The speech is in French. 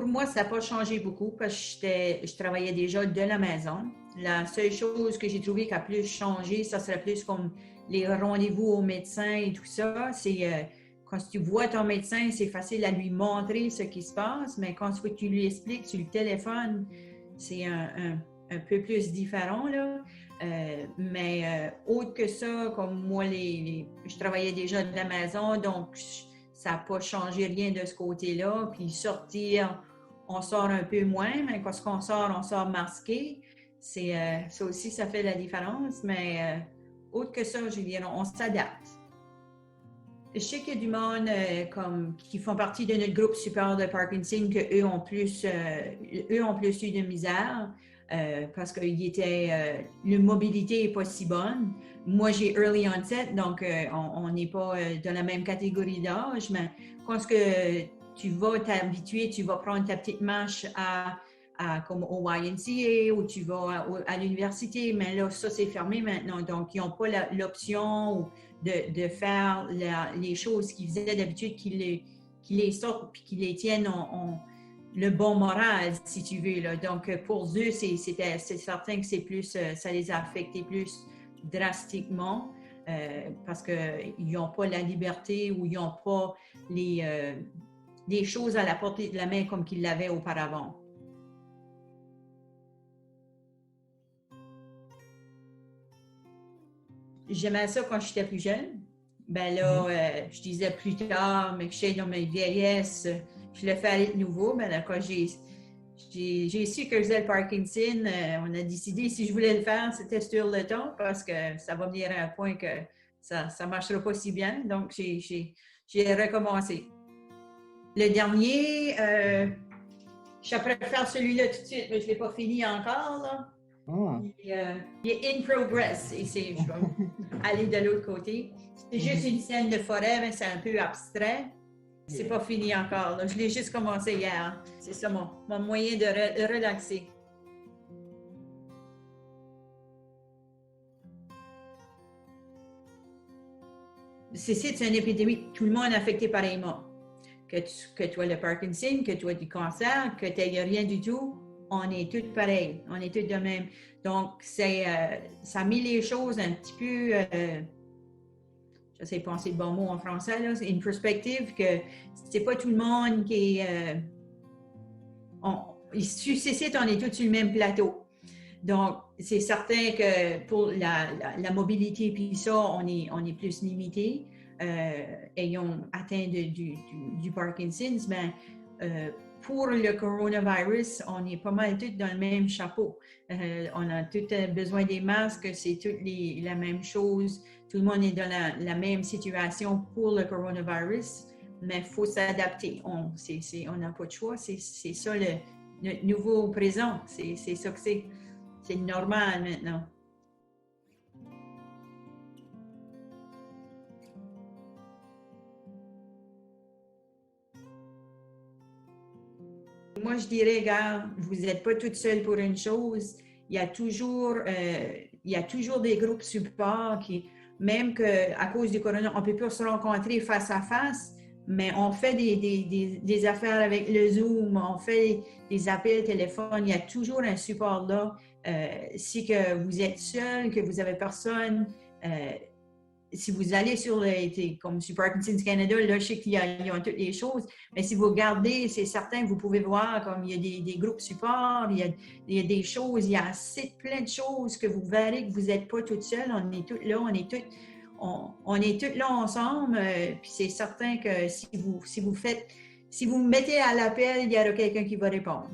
Pour moi, ça n'a pas changé beaucoup parce que je travaillais déjà de la maison. La seule chose que j'ai trouvé qui a plus changé, ça serait plus comme les rendez-vous au médecin et tout ça. C'est quand tu vois ton médecin, c'est facile à lui montrer ce qui se passe, mais quand tu lui expliques sur le téléphone, c'est un peu plus différent, là. Autre que ça, comme moi, je travaillais déjà de la maison, donc ça n'a pas changé rien de ce côté-là. Puis sortir, on sort un peu moins, mais quand on sort masqué. Ça aussi, ça fait la différence. Mais autre que ça, je veux dire, on s'adapte. Je sais qu'il y a du monde qui font partie de notre groupe support de Parkinson qu'eux ont plus eu de misère parce que la mobilité n'est pas si bonne. Moi, j'ai early onset, donc on n'est pas dans la même catégorie d'âge, mais quand tu vas t'habituer, tu vas prendre ta petite marche comme au YMCA ou tu vas à l'université, mais là, ça, c'est fermé maintenant. Donc, ils n'ont pas l'option de faire les choses qu'ils faisaient d'habitude, qu'ils les sortent puis qu'ils les tiennent le bon moral, si tu veux. Là. Donc, pour eux, c'est certain que c'est plus, ça les a affectés plus drastiquement parce qu'ils n'ont pas la liberté ou ils n'ont pas les choses à la portée de la main comme qu'ils l'avaient auparavant. J'aimais ça quand j'étais plus jeune. Ben là, je disais plus tard, mais que j'étais dans mes vieillesse, je le fais de nouveau. Ben là, quand j'ai su que je faisais le Parkinson, on a décidé si je voulais le faire, c'était sur le temps parce que ça va venir à un point que ça ne marchera pas si bien. Donc, j'ai recommencé. Le dernier, je préfère celui-là tout de suite, mais je ne l'ai pas fini encore, là. Il est in progress et je vais aller de l'autre côté. C'est juste une scène de forêt, mais c'est un peu abstrait. C'est pas fini encore. Là. Je l'ai juste commencé hier. C'est ça mon moyen de relaxer. C'est une épidémie. Tout le monde est affecté pareillement. Que tu as le Parkinson, que tu as du cancer, que tu n'aies rien du tout, on est tous pareils. On est tous de même. Donc, ça a mis les choses un petit peu, j'essaie de penser le bon mot en français, là, c'est une perspective que c'est pas tout le monde qui est... ici, on est tous sur le même plateau. Donc, c'est certain que pour la mobilité, puis ça, on est plus limité. Ayant atteint du Parkinson's, mais pour le coronavirus, on est pas mal tous dans le même chapeau. On a tous besoin des masques, c'est toutes la même chose. Tout le monde est dans la même situation pour le coronavirus, mais il faut s'adapter. On n'a pas de choix. C'est ça le nouveau présent. C'est ça que c'est. C'est normal maintenant. Moi, je dirais, gars, vous n'êtes pas toute seule pour une chose. Il y a toujours des groupes support qui, même qu'à cause du corona, on ne peut pas se rencontrer face à face, mais on fait des affaires avec le Zoom, on fait des appels téléphone. Il y a toujours un support là. Si que vous êtes seul, que vous n'avez personne, si vous allez comme sur Parkinson's Canada, là, je sais qu'ils ont toutes les choses, mais si vous regardez, c'est certain que vous pouvez voir comme il y a des groupes support, il y a des choses, il y a assez plein de choses que vous verrez que vous n'êtes pas toute seule, on est tous là, on est tous là ensemble, puis c'est certain que si vous mettez à l'appel, il y aura quelqu'un qui va répondre.